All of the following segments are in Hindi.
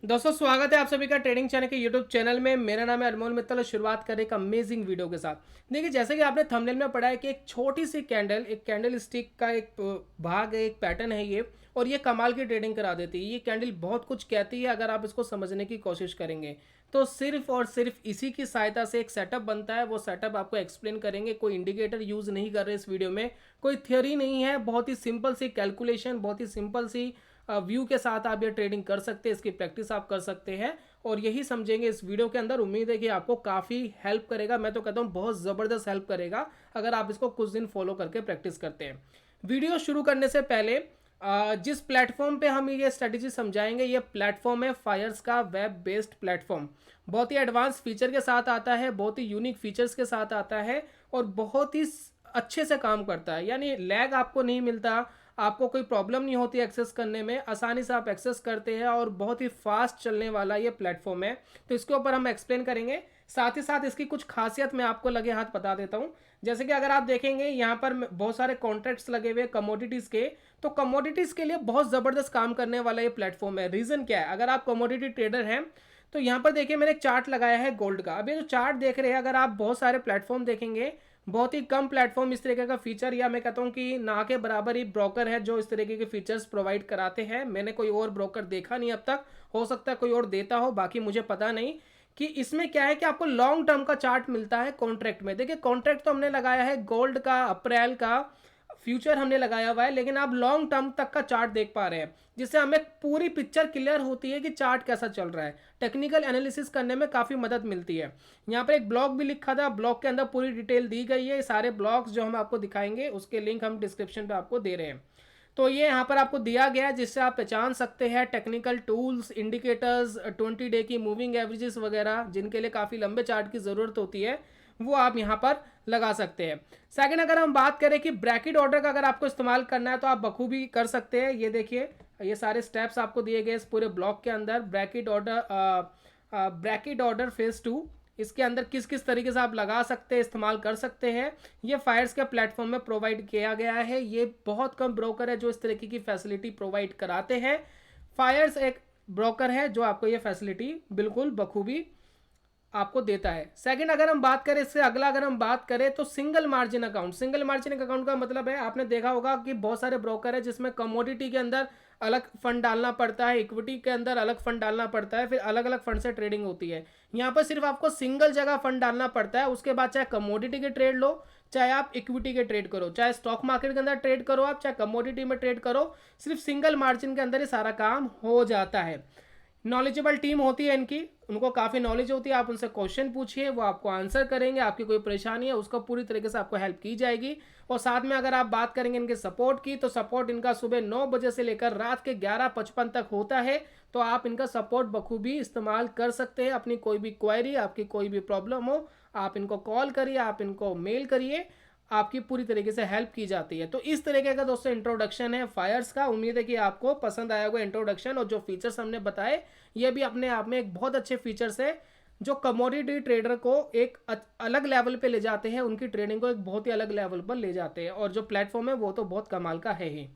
दोस्तों स्वागत है आप सभी का ट्रेडिंग चैनल के यूट्यूब चैनल में। मेरा नाम है अनमोल मित्तल और शुरुआत करें एक अमेजिंग वीडियो के साथ। देखिए जैसे कि आपने थंबनेल में पढ़ा है कि एक छोटी सी कैंडल, एक कैंडल स्टिक का एक भाग है, एक पैटर्न है ये, और ये कमाल की ट्रेडिंग करा देती है। ये कैंडल बहुत कुछ कहती है अगर आप इसको समझने की कोशिश करेंगे तो। सिर्फ और सिर्फ इसी की सहायता से एक सेटअप बनता है। वो सेटअप आपको एक्सप्लेन करेंगे। कोई इंडिकेटर यूज नहीं कर रहे इस वीडियो में, कोई थ्योरी नहीं है, बहुत ही सिंपल सी कैलकुलेशन, बहुत ही सिंपल सी व्यू के साथ आप ये ट्रेडिंग कर सकते हैं। इसकी प्रैक्टिस आप कर सकते हैं और यही समझेंगे इस वीडियो के अंदर। उम्मीद है कि आपको काफ़ी हेल्प करेगा। मैं तो कहता हूँ बहुत ज़बरदस्त हेल्प करेगा अगर आप इसको कुछ दिन फॉलो करके प्रैक्टिस करते हैं। वीडियो शुरू करने से पहले जिस प्लेटफॉर्म पे हम ये स्ट्रेटेजी समझाएंगे, ये प्लेटफॉर्म है फायर्स का वेब बेस्ड प्लेटफॉर्म। बहुत ही एडवांस फीचर के साथ आता है, बहुत ही यूनिक फीचर्स के साथ आता है और बहुत ही अच्छे से काम करता है। यानी लैग आपको नहीं मिलता, आपको कोई प्रॉब्लम नहीं होती एक्सेस करने में, आसानी से आप एक्सेस करते हैं और बहुत ही फास्ट चलने वाला ये प्लेटफॉर्म है। तो इसके ऊपर हम एक्सप्लेन करेंगे, साथ ही साथ इसकी कुछ खासियत मैं आपको लगे हाथ बता देता हूं। जैसे कि अगर आप देखेंगे यहाँ पर बहुत सारे कॉन्ट्रैक्ट्स लगे हुए कमोडिटीज़ के, तो कमोडिटीज़ के लिए बहुत ज़बरदस्त काम करने वाला ये प्लेटफॉर्म है। रीज़न क्या है? अगर आप कमोडिटी ट्रेडर हैं तो यहाँ पर देखिए मैंने एक चार्ट लगाया है गोल्ड का। अब ये जो चार्ट देख रहे हैं, अगर आप बहुत सारे प्लेटफॉर्म देखेंगे, बहुत ही कम प्लेटफॉर्म इस तरीके का फीचर, या मैं कहता हूँ कि ना के बराबर ही ब्रोकर है जो इस तरीके के फीचर्स प्रोवाइड कराते हैं। मैंने कोई और ब्रोकर देखा नहीं अब तक, हो सकता है कोई और देता हो, बाकी मुझे पता नहीं। कि इसमें क्या है कि आपको लॉन्ग टर्म का चार्ट मिलता है कॉन्ट्रैक्ट में। देखिए कॉन्ट्रैक्ट तो हमने लगाया है गोल्ड का, अप्रैल का फ्यूचर हमने लगाया हुआ है, लेकिन आप लॉन्ग टर्म तक का चार्ट देख पा रहे हैं, जिससे हमें पूरी पिक्चर क्लियर होती है कि चार्ट कैसा चल रहा है। टेक्निकल एनालिसिस करने में काफ़ी मदद मिलती है। यहाँ पर एक ब्लॉग भी लिखा था, ब्लॉग के अंदर पूरी डिटेल दी गई है। सारे ब्लॉग्स जो हम आपको दिखाएंगे उसके लिंक हम डिस्क्रिप्शन पे आपको दे रहे हैं। तो ये यहाँ पर आपको दिया गया है जिससे आप पहचान सकते हैं टेक्निकल टूल्स, इंडिकेटर्स, 20 डे की मूविंग एवरेजेस वगैरह, जिनके लिए काफ़ी लंबे चार्ट की ज़रूरत होती है, वो आप यहाँ पर लगा सकते हैं। सेकंड, अगर हम बात करें कि ब्रैकेट ऑर्डर का अगर आपको इस्तेमाल करना है तो आप बखूबी कर सकते हैं। ये देखिए ये सारे स्टेप्स आपको दिए गए इस पूरे ब्लॉक के अंदर। ब्रैकेट ऑर्डर फेज 2, इसके अंदर किस किस तरीके से आप लगा सकते हैं, इस्तेमाल कर सकते हैं, ये फायर्स के प्लेटफॉर्म में प्रोवाइड किया गया है। ये बहुत कम ब्रोकर है जो इस तरीके की फैसिलिटी प्रोवाइड कराते हैं। फायर्स एक ब्रोकर है जो आपको ये फैसिलिटी बिल्कुल बखूबी आपको देता है। सेकंड, अगर हम बात करें इससे अगला, अगर हम बात करें तो single margin account. Single margin account का मतलब है, आपने देखा होगा कि बहुत सारे ब्रोकर है जिसमें कमोडिटी के अंदर अलग फंड डालना पड़ता है, इक्विटी के अंदर अलग फंड डालना पड़ता है, फिर अलग अलग फंड से ट्रेडिंग होती है। यहाँ पर सिर्फ आपको सिंगल जगह फंड डालना पड़ता है। उसके बाद चाहे कमोडिटी के ट्रेड लो, चाहे आप इक्विटी के ट्रेड करो, चाहे स्टॉक मार्केट के अंदर ट्रेड करो आप, चाहे कमोडिटी में ट्रेड करो, सिर्फ सिंगल मार्जिन के अंदर ये सारा काम हो जाता है। नॉलेजेबल टीम होती है इनकी, उनको काफ़ी नॉलेज होती है। आप उनसे क्वेश्चन पूछिए, वो आपको आंसर करेंगे। आपकी कोई परेशानी है उसको पूरी तरीके से आपको हेल्प की जाएगी। और साथ में अगर आप बात करेंगे इनके सपोर्ट की, तो सपोर्ट इनका सुबह 9 बजे से लेकर रात के 11:55 तक होता है। तो आप इनका सपोर्ट बखूबी इस्तेमाल कर सकते हैं। अपनी कोई भी क्वेरी, आपकी कोई भी प्रॉब्लम हो, आप इनको कॉल करिए, आप इनको मेल करिए, आपकी पूरी तरीके से हेल्प की जाती है। तो इस तरीके का दोस्तों इंट्रोडक्शन है फायर्स का। उम्मीद है कि आपको पसंद आया होगा इंट्रोडक्शन, और जो फीचर्स हमने बताए ये भी अपने आप में एक बहुत अच्छे फीचर्स है जो कमोडिटी ट्रेडर को एक अलग लेवल पे ले जाते हैं, उनकी ट्रेडिंग को एक बहुत ही अलग लेवल पर ले जाते हैं। और जो प्लेटफॉर्म है वो तो बहुत कमाल का है ही।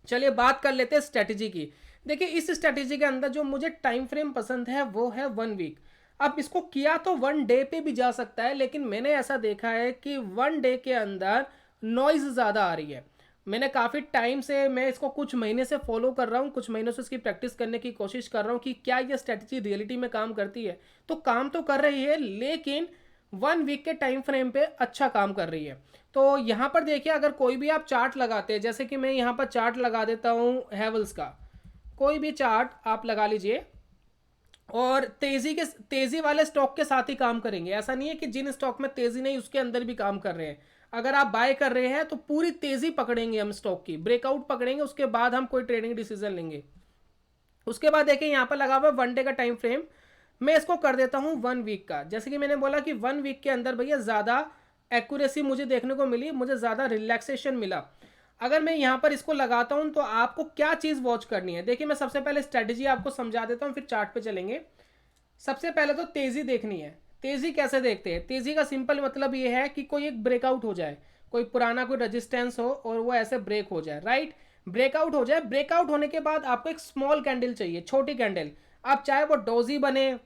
चलिए बात कर लेते हैं स्ट्रेटेजी की। देखिए इस स्ट्रेटेजी के अंदर जो मुझे टाइम फ्रेम पसंद है वो है 1 वीक। अब इसको किया तो 1 डे पे भी जा सकता है, लेकिन मैंने ऐसा देखा है कि 1 डे के अंदर नॉइज ज़्यादा आ रही है। मैंने काफ़ी टाइम से, मैं इसको कुछ महीने से फॉलो कर रहा हूँ, कुछ महीनों से इसकी प्रैक्टिस करने की कोशिश कर रहा हूँ कि क्या ये स्ट्रेटजी रियलिटी में काम करती है। तो काम तो कर रही है, लेकिन 1 वीक के टाइम फ्रेम पे अच्छा काम कर रही है। तो यहाँ पर देखिए अगर कोई भी आप चार्ट लगाते हैं, जैसे कि मैं यहाँ पर चार्ट लगा देता हूँ हैवल्स का, कोई भी चार्ट आप लगा लीजिए, और तेजी वाले स्टॉक के साथ ही काम करेंगे। ऐसा नहीं है कि जिन स्टॉक में तेजी नहीं उसके अंदर भी काम कर रहे हैं। अगर आप बाय कर रहे हैं तो पूरी तेजी पकड़ेंगे हम स्टॉक की, ब्रेकआउट पकड़ेंगे, उसके बाद हम कोई ट्रेडिंग डिसीजन लेंगे। उसके बाद देखिए यहाँ पर लगा हुआ 1 डे का टाइम फ्रेम, मैं इसको कर देता हूँ 1 वीक का। जैसे कि मैंने बोला कि 1 वीक के अंदर भैया ज़्यादा एक्यूरेसी मुझे देखने को मिली, मुझे ज़्यादा रिलैक्सेशन मिला। अगर मैं यहाँ पर इसको लगाता हूँ तो आपको क्या चीज़ वॉच करनी है, देखिए मैं सबसे पहले स्ट्रेटेजी आपको समझा देता हूँ, फिर चार्ट पे चलेंगे। सबसे पहले तो तेज़ी देखनी है। तेज़ी कैसे देखते हैं? तेज़ी का सिंपल मतलब ये है कि कोई एक ब्रेकआउट हो जाए, कोई पुराना कोई रेजिस्टेंस हो और वो ऐसे ब्रेक हो जाए, राइट, ब्रेकआउट हो जाए। ब्रेकआउट होने के बाद आपको एक स्मॉल कैंडल चाहिए, छोटी कैंडल। आप चाहे वो डोजी बने,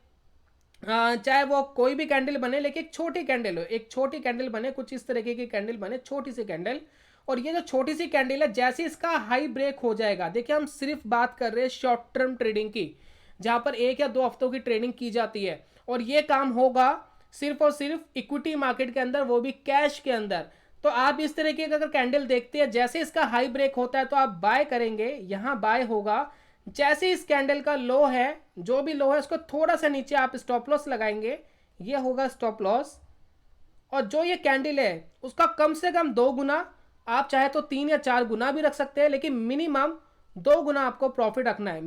चाहे वो कोई भी कैंडल बने, लेकिन एक छोटी कैंडल हो, एक छोटी कैंडल बने, कुछ इस तरीके की कैंडल बने, छोटी सी कैंडल। और ये जो छोटी सी कैंडल है, जैसे इसका हाई ब्रेक हो जाएगा, देखिए हम सिर्फ बात कर रहे हैं शॉर्ट टर्म ट्रेडिंग की, जहां पर 1 या 2 हफ्तों की ट्रेडिंग की जाती है, और ये काम होगा सिर्फ और सिर्फ इक्विटी मार्केट के अंदर, वो भी कैश के अंदर। तो आप इस तरीके का अगर कैंडल देखते हैं, जैसे इसका हाई ब्रेक होता है तो आप बाय करेंगे, यहां बाय होगा। जैसे इस कैंडल का लो है, जो भी लो है उसको थोड़ा सा नीचे आप स्टॉप लॉस लगाएंगे, ये होगा स्टॉप लॉस। और जो ये कैंडल है उसका कम से कम 2 गुना, आप चाहे तो 3 या 4 गुना भी रख सकते हैं, लेकिन मिनिमम 2 गुना आपको प्रॉफिट रखना है।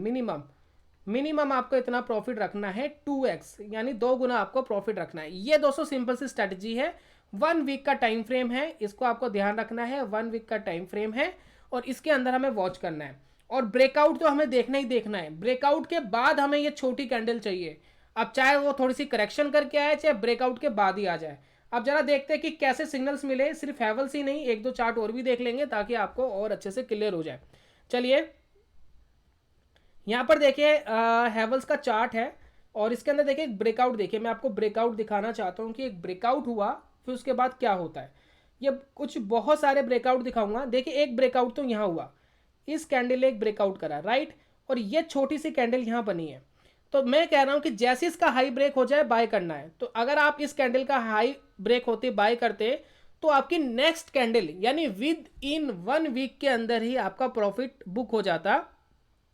मिनिमम आपको इतना प्रॉफिट रखना है 2x, यानी 2 गुना आपको प्रॉफिट रखना है। ये दोस्तों सिंपल सी स्ट्रेटजी है। 1 वीक का टाइम फ्रेम है, इसको आपको ध्यान रखना है। 1 वीक का टाइम फ्रेम है और इसके अंदर हमें वॉच करना है। और ब्रेकआउट तो हमें देखना ही देखना है। ब्रेकआउट के बाद हमें ये छोटी कैंडल चाहिए, अब चाहे वो थोड़ी सी करेक्शन करके आए, चाहे ब्रेकआउट के बाद ही आ जाए। अब जरा देखते हैं कि कैसे सिग्नल्स मिले, सिर्फ हैवल्स ही नहीं, 1-2 चार्ट और भी देख लेंगे ताकि आपको और अच्छे से क्लियर हो जाए। चलिए यहाँ पर देखिए हैवल्स का चार्ट है, और इसके अंदर देखिए एक ब्रेकआउट, देखिए मैं आपको ब्रेकआउट दिखाना चाहता हूँ कि एक ब्रेकआउट हुआ फिर उसके बाद क्या होता है। ये कुछ बहुत सारे ब्रेकआउट दिखाऊंगा। देखिए एक ब्रेकआउट तो यहाँ हुआ, इस कैंडल ने एक ब्रेकआउट करा, राइट, और ये छोटी सी कैंडल यहाँ बनी है। तो मैं कह रहा हूँ कि जैसे इसका हाई ब्रेक हो जाए बाय करना है। तो अगर आप इस कैंडल का हाई ब्रेक होते बाय करते तो आपकी नेक्स्ट कैंडल यानी विद इन 1 वीक के अंदर ही आपका प्रॉफिट बुक हो जाता।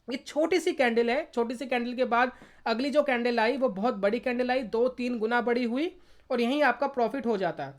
ये छोटी सी कैंडल है, छोटी सी कैंडल के बाद अगली जो कैंडल आई वो बहुत बड़ी कैंडल आई, 2-3 गुना बड़ी हुई, और यहीं आपका प्रॉफिट हो जाता है,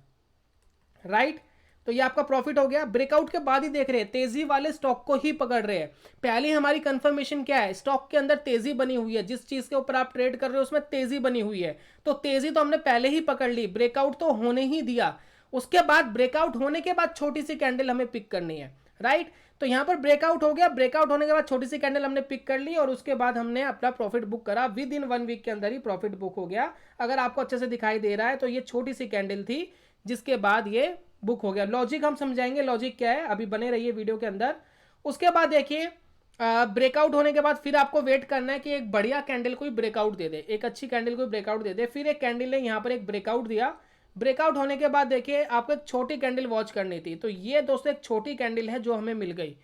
राइट। तो ये आपका प्रॉफिट हो गया। ब्रेकआउट के बाद ही देख रहे हैं तेजी वाले स्टॉक को ही पकड़ रहे हैं। पहले हमारी कंफर्मेशन क्या है, स्टॉक के अंदर तेजी बनी हुई है, जिस चीज के ऊपर आप ट्रेड कर रहे हो उसमें तेजी बनी हुई है, तो तेजी तो हमने पहले ही पकड़ ली, ब्रेकआउट तो होने ही दिया। उसके बाद ब्रेकआउट होने के बाद छोटी सी कैंडल हमें पिक करनी है, राइट। तो यहां पर ब्रेकआउट हो गया, ब्रेकआउट होने के बाद छोटी सी कैंडल हमने पिक कर ली, और उसके बाद हमने अपना प्रॉफिट बुक करा। विद इन 1 वीक के अंदर ही प्रॉफिट बुक हो गया। अगर आपको अच्छे से दिखाई दे रहा है तो ये छोटी सी कैंडल थी जिसके बाद ये बुक हो गया। लॉजिक हम समझाएंगे, लॉजिक क्या है, अभी बने रहिए वीडियो के अंदर। उसके बाद देखिए ब्रेकआउट होने के बाद फिर आपको वेट करना है कि एक बढ़िया कैंडल कोई ब्रेकआउट दे दे, एक अच्छी कैंडल कोई ब्रेकआउट दे दे। फिर एक कैंडल ने यहाँ पर एक ब्रेकआउट दिया, ब्रेकआउट होने के बाद देखिए आपको एक छोटी कैंडल वॉच करनी थी। तो ये दोस्तों एक छोटी कैंडल है जो हमें मिल गई।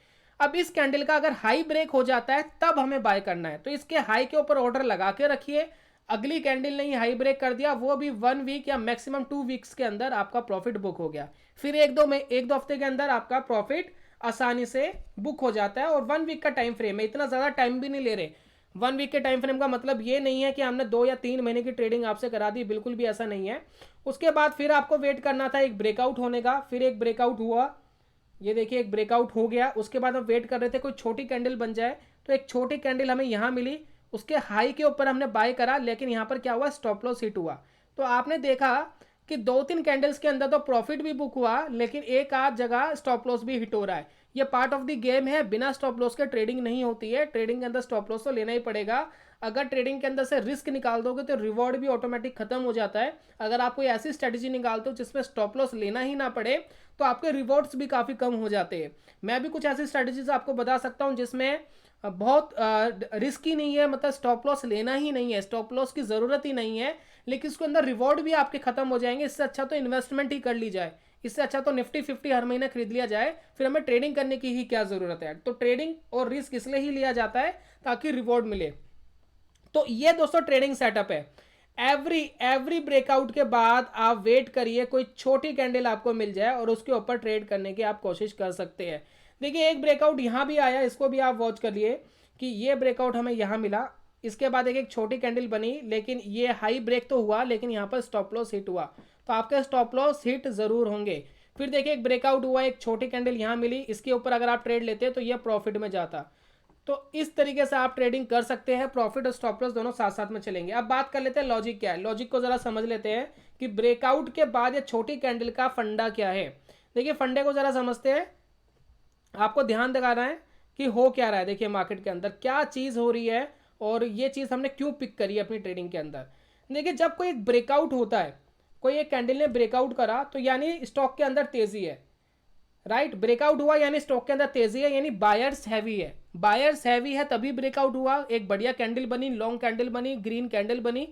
अब इस कैंडल का अगर हाई ब्रेक हो जाता है तब हमें बाय करना है, तो इसके हाई के ऊपर ऑर्डर लगा के रखिए। अगली कैंडल ने हाई ब्रेक कर दिया, वो भी 1 वीक या मैक्सिमम 2 वीक्स के अंदर आपका प्रॉफिट बुक हो गया। फिर 1-2 हफ्ते के अंदर आपका प्रॉफिट आसानी से बुक हो जाता है। और 1 वीक का टाइम फ्रेम है, इतना ज़्यादा टाइम भी नहीं ले रहे। 1 वीक के टाइम फ्रेम का मतलब ये नहीं है कि हमने 2 या 3 महीने की ट्रेडिंग आपसे करा दी, बिल्कुल भी ऐसा नहीं है। उसके बाद फिर आपको वेट करना था एक ब्रेकआउट होने का। फिर एक ब्रेकआउट हुआ, ये देखिए एक ब्रेकआउट हो गया। उसके बाद हम वेट कर रहे थे कोई छोटी कैंडल बन जाए, तो एक छोटी कैंडल हमें यहाँ मिली, उसके हाई के ऊपर हमने बाय करा, लेकिन यहाँ पर क्या हुआ, स्टॉप लॉस हिट हुआ। तो आपने देखा कि 2-3 कैंडल्स के अंदर तो प्रॉफिट भी बुक हुआ, लेकिन एक आध जगह स्टॉप लॉस भी हिट हो रहा है। ये पार्ट ऑफ द गेम है, बिना स्टॉप लॉस के ट्रेडिंग नहीं होती है। ट्रेडिंग के अंदर स्टॉप लॉस तो लेना ही पड़ेगा। अगर ट्रेडिंग के अंदर से रिस्क निकाल दोगे तो रिवॉर्ड भी ऑटोमेटिक खत्म हो जाता है। अगर आप कोई ऐसी स्ट्रेटजी निकालते हो जिसमें स्टॉप लॉस लेना ही ना पड़े तो आपके रिवॉर्ड्स भी काफ़ी कम हो जाते हैं। मैं भी कुछ ऐसी स्ट्रेटजीज आपको बता सकता हूँ जिसमें बहुत रिस्क ही नहीं है, मतलब स्टॉप लॉस लेना ही नहीं है, स्टॉप लॉस की ज़रूरत ही नहीं है, लेकिन इसके अंदर रिवॉर्ड भी आपके खत्म हो जाएंगे। इससे अच्छा तो इन्वेस्टमेंट ही कर ली जाए, इससे अच्छा तो निफ्टी 50 हर महीने खरीद लिया जाए, फिर हमें ट्रेडिंग करने की ही क्या ज़रूरत है। तो ट्रेडिंग और रिस्क इसलिए ही लिया जाता है ताकि रिवॉर्ड मिले। तो ये दोस्तों ट्रेडिंग सेटअप है। एवरी ब्रेकआउट के बाद आप वेट करिए, कोई छोटी कैंडल आपको मिल जाए और उसके ऊपर ट्रेड करने की आप कोशिश कर सकते हैं। देखिए एक ब्रेकआउट यहाँ भी आया, इसको भी आप वॉच करिए कि ये ब्रेकआउट हमें यहाँ मिला। इसके बाद एक छोटी कैंडल बनी, लेकिन ये हाई ब्रेक तो हुआ, लेकिन यहाँ पर स्टॉप लॉस हिट हुआ, तो आपके स्टॉप लॉस हिट जरूर होंगे। फिर देखिए एक ब्रेकआउट हुआ, एक छोटी कैंडल यहाँ मिली, इसके ऊपर अगर आप ट्रेड लेते तो ये प्रॉफिट में जाता। तो इस तरीके से आप ट्रेडिंग कर सकते हैं, प्रॉफिट और स्टॉप लॉस दोनों साथ साथ में चलेंगे। अब बात कर लेते हैं लॉजिक क्या है, लॉजिक को जरा समझ लेते हैं कि ब्रेकआउट के बाद ये छोटी कैंडल का फंडा क्या है। देखिए फंडे को जरा समझते हैं, आपको ध्यान दिखाना है कि हो क्या रहा है। देखिए मार्केट के अंदर क्या चीज़ हो रही है और ये चीज़ हमने क्यों पिक करी है अपनी ट्रेडिंग के अंदर। देखिए जब कोई एक ब्रेकआउट होता है, कोई एक कैंडल ने ब्रेकआउट करा, तो यानी स्टॉक के अंदर तेजी है, राइट। ब्रेकआउट हुआ यानी स्टॉक के अंदर तेजी है, यानी बायर्स हैवी है, बायर्स हैवी है तभी ब्रेकआउट हुआ। एक बढ़िया कैंडल बनी, लॉन्ग कैंडल बनी, ग्रीन कैंडल बनी।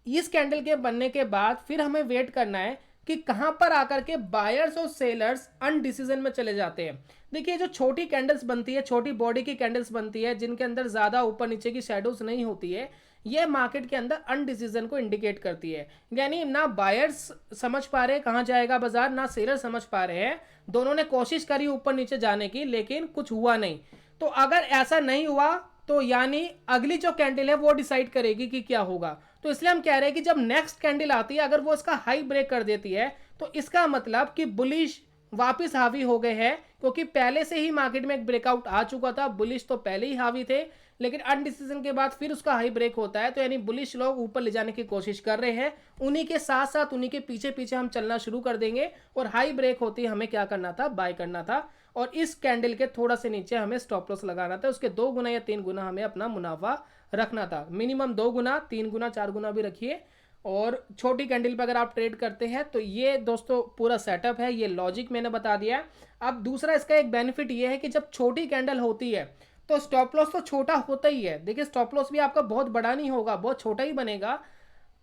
इस कैंडल के बनने के बाद फिर हमें वेट करना है कि कहां पर आकर के बायर्स और सेलर्स अनडिसीजन में चले जाते हैं। देखिए जो छोटी कैंडल्स बनती है, छोटी बॉडी की कैंडल्स बनती है, जिनके अंदर ज्यादा ऊपर नीचे की शेडोज नहीं होती है, ये मार्केट के अंदर अनडिसीजन को इंडिकेट करती है। यानी ना बायर्स समझ पा रहे कहां जाएगा बाजार, ना सेलर समझ पा रहे हैं। दोनों ने कोशिश करी ऊपर नीचे जाने की, लेकिन कुछ हुआ नहीं। तो अगर ऐसा नहीं हुआ तो यानी अगली जो कैंडल है वो डिसाइड करेगी कि क्या होगा। तो इसलिए हम कह रहे हैं कि जब नेक्स्ट कैंडल आती है, अगर वो इसका हाई ब्रेक कर देती है, तो इसका मतलब कि बुलिश वापस हावी हो गए हैं, क्योंकि पहले से ही मार्केट में एक ब्रेकआउट आ चुका था। बुलिश तो पहले ही हावी थे, लेकिन अनडिसीजन के बाद फिर उसका हाई ब्रेक होता है, तो यानी बुलिश लोग ऊपर ले जाने की कोशिश कर रहे हैं। उन्हीं के साथ साथ उन्हीं के पीछे पीछे हम चलना शुरू कर देंगे, और हाई ब्रेक होती है हमें क्या करना था, बाय करना था। और इस कैंडल के थोड़ा से नीचे हमें स्टॉप लॉस लगाना था, उसके 2 गुना या 3 गुना हमें अपना मुनाफा रखना था। मिनिमम 2 गुना, 3 गुना, 4 गुना भी रखिए। और छोटी कैंडल पर अगर आप ट्रेड करते हैं तो ये दोस्तों पूरा सेटअप है, ये लॉजिक मैंने बता दिया। अब दूसरा इसका एक बेनिफिट ये है कि जब छोटी कैंडल होती है तो स्टॉप लॉस तो छोटा होता ही है। देखिए स्टॉप लॉस भी आपका बहुत बड़ा नहीं होगा, बहुत छोटा ही बनेगा।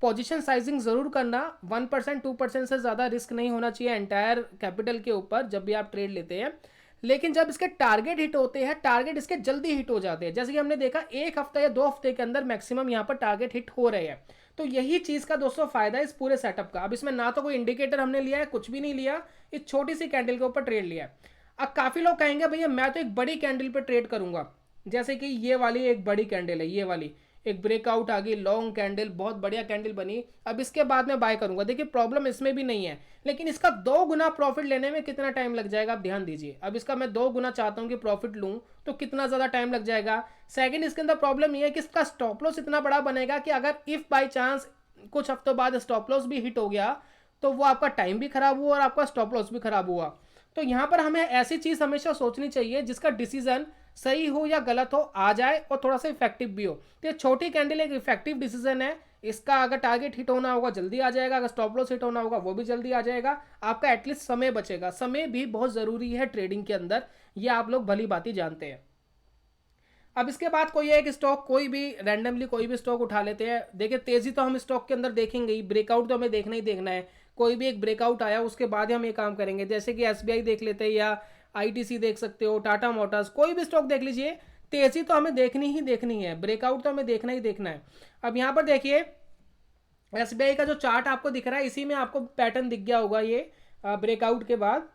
पोजीशन साइजिंग जरूर करना, 1% 2% से ज़्यादा रिस्क नहीं होना चाहिए एंटायर कैपिटल के ऊपर जब भी आप ट्रेड लेते हैं। लेकिन जब इसके टारगेट हिट होते हैं, टारगेट इसके जल्दी हिट हो जाते हैं, जैसे कि हमने देखा 1 हफ्ता या 2 हफ्ते के अंदर मैक्सिमम यहाँ पर टारगेट हिट हो रहे हैं। तो यही चीज़ का दोस्तों फायदा है इस पूरे सेटअप का। अब इसमें ना तो कोई इंडिकेटर हमने लिया है, कुछ भी नहीं लिया, इस छोटी सी कैंडल के ऊपर ट्रेड लिया है। अब काफ़ी लोग कहेंगे भैया मैं तो एक बड़ी कैंडल पर ट्रेड करूंगा, जैसे कि ये वाली एक बड़ी कैंडल है, ये वाली एक ब्रेकआउट आ गई, लॉन्ग कैंडल, बहुत बढ़िया कैंडल बनी, अब इसके बाद मैं बाय करूंगा। देखिए प्रॉब्लम इसमें भी नहीं है, लेकिन इसका 2 गुना प्रॉफिट लेने में कितना टाइम लग जाएगा आप ध्यान दीजिए। अब इसका मैं 2 गुना चाहता हूं कि प्रॉफिट लूं, तो कितना ज्यादा टाइम लग जाएगा। सेकंड, इसके अंदर प्रॉब्लम यह है कि इसका स्टॉप लॉस इतना बड़ा बनेगा कि अगर इफ बाई चांस कुछ हफ्तों बाद स्टॉप लॉस भी हिट हो गया, तो वो आपका टाइम भी खराब हुआ और आपका स्टॉप लॉस भी खराब हुआ। तो यहां पर हमें ऐसी चीज हमेशा सोचनी चाहिए जिसका डिसीजन सही हो या गलत हो, आ जाए और थोड़ा सा इफेक्टिव भी हो। तो ये छोटी कैंडल एक इफेक्टिव डिसीजन है। इसका अगर टारगेट हिट होना होगा जल्दी आ जाएगा, अगर स्टॉप लॉस हिट होना होगा वो भी जल्दी आ जाएगा। आपका एटलीस्ट समय बचेगा, समय भी बहुत जरूरी है ट्रेडिंग के अंदर, ये आप लोग भली बात जानते हैं। अब इसके बाद कोई एक स्टॉक, कोई भी रैंडमली कोई भी स्टॉक उठा लेते हैं। देखिए तेजी तो हम स्टॉक के अंदर देखेंगे ही, ब्रेकआउट तो हमें देखना ही देखना है। कोई भी एक ब्रेकआउट आया उसके बाद ही हम ये काम करेंगे, जैसे कि एसबीआई देख लेते हैं, या आईटीसी देख सकते हो, टाटा मोटर्स, कोई भी स्टॉक देख लीजिए। तेजी तो हमें देखनी ही देखनी है, ब्रेकआउट तो हमें देखना ही देखना है। अब यहाँ पर देखिए एसबीआई का जो चार्ट आपको दिख रहा है, इसी में आपको पैटर्न दिख गया होगा। ये ब्रेकआउट के बाद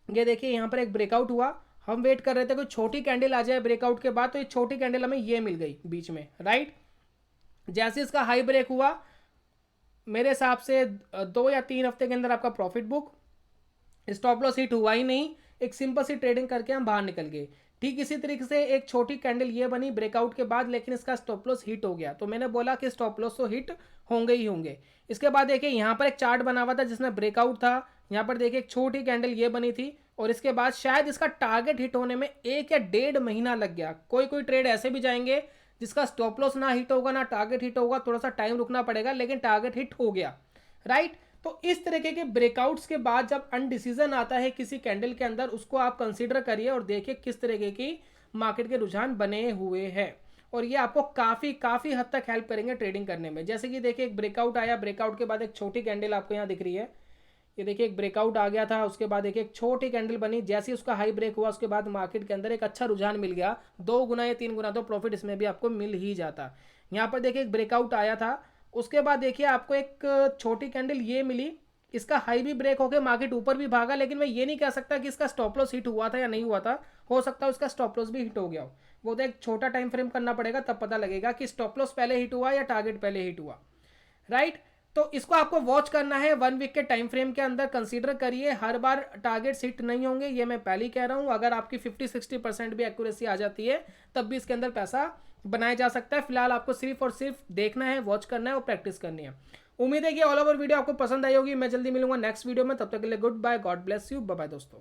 ये देखिए यहाँ पर एक ब्रेकआउट हुआ, हम वेट कर रहे थे कोई छोटी कैंडल आ जाए ब्रेकआउट के बाद, तो ये छोटी कैंडल हमें ये मिल गई बीच में, राइट। जैसे इसका हाई ब्रेक हुआ, मेरे हिसाब से 2 या 3 हफ्ते के अंदर आपका profit book. Stop loss hit हुआ ही नहीं, एक सिंपल सी ट्रेडिंग करके हम बाहर निकल गए। ठीक इसी तरीके से एक छोटी कैंडल ये बनी ब्रेकआउट के बाद, लेकिन इसका स्टॉप लॉस हिट हो गया, तो मैंने बोला कि स्टॉप लॉस तो हिट होंगे ही होंगे। इसके बाद देखिए यहाँ पर एक चार्ट बना हुआ था जिसमें ब्रेकआउट था, यहाँ पर देखिए एक छोटी कैंडल ये बनी थी, और इसके बाद शायद इसका टारगेट हिट होने में 1 या 1.5 महीना लग गया। कोई कोई ट्रेड ऐसे भी जाएंगे जिसका स्टॉप लॉस ना हिट होगा ना टारगेट हिट होगा, थोड़ा सा टाइम रुकना पड़ेगा, लेकिन टारगेट हिट हो गया, राइट। तो इस तरीके के ब्रेकआउट्स के बाद जब अनडिसीजन आता है किसी कैंडल के अंदर, उसको आप कंसीडर करिए और देखिए किस तरीके की मार्केट के रुझान बने हुए हैं, और ये आपको काफ़ी हद तक हेल्प करेंगे ट्रेडिंग करने में। जैसे कि देखिए एक ब्रेकआउट आया, ब्रेकआउट के बाद एक छोटी कैंडल आपको यहाँ दिख रही है, ये देखिए एक ब्रेकआउट आ गया था, उसके बाद देखिए एक छोटी कैंडल बनी, जैसे ही उसका हाई ब्रेक हुआ उसके बाद मार्केट के अंदर एक अच्छा रुझान मिल गया, 2 गुना या 3 गुना तो प्रॉफिट इसमें भी आपको मिल ही जाता। यहाँ पर देखिए एक ब्रेकआउट आया था, उसके बाद देखिए आपको एक छोटी कैंडल ये मिली, इसका हाई भी ब्रेक होकर मार्केट ऊपर भी भागा, लेकिन मैं ये नहीं कह सकता कि इसका स्टॉप लॉस हिट हुआ था या नहीं हुआ था, हो सकता है उसका स्टॉप लॉस भी हिट हो गया हो। वो तो एक छोटा टाइम फ्रेम करना पड़ेगा, तब पता लगेगा कि स्टॉप लॉस पहले हिट हुआ या टारगेट पहले हिट हुआ, राइट। तो इसको आपको वॉच करना है 1 वीक के टाइम फ्रेम के अंदर, कंसीडर करिए। हर बार टारगेट हिट नहीं होंगे, ये मैं पहले ही कह रहा हूं। अगर आपकी 50-60% भी एक्यूरेसी आ जाती है तब भी इसके अंदर पैसा बनाया जा सकता है। फिलहाल आपको सिर्फ और सिर्फ देखना है, वॉच करना है और प्रैक्टिस करनी है। उम्मीद है कि ऑल ओवर वीडियो आपको पसंद आई होगी। मैं जल्दी मिलूंगा नेक्स्ट वीडियो में, तब तक के लिए good bye, God bless you, bye bye दोस्तों।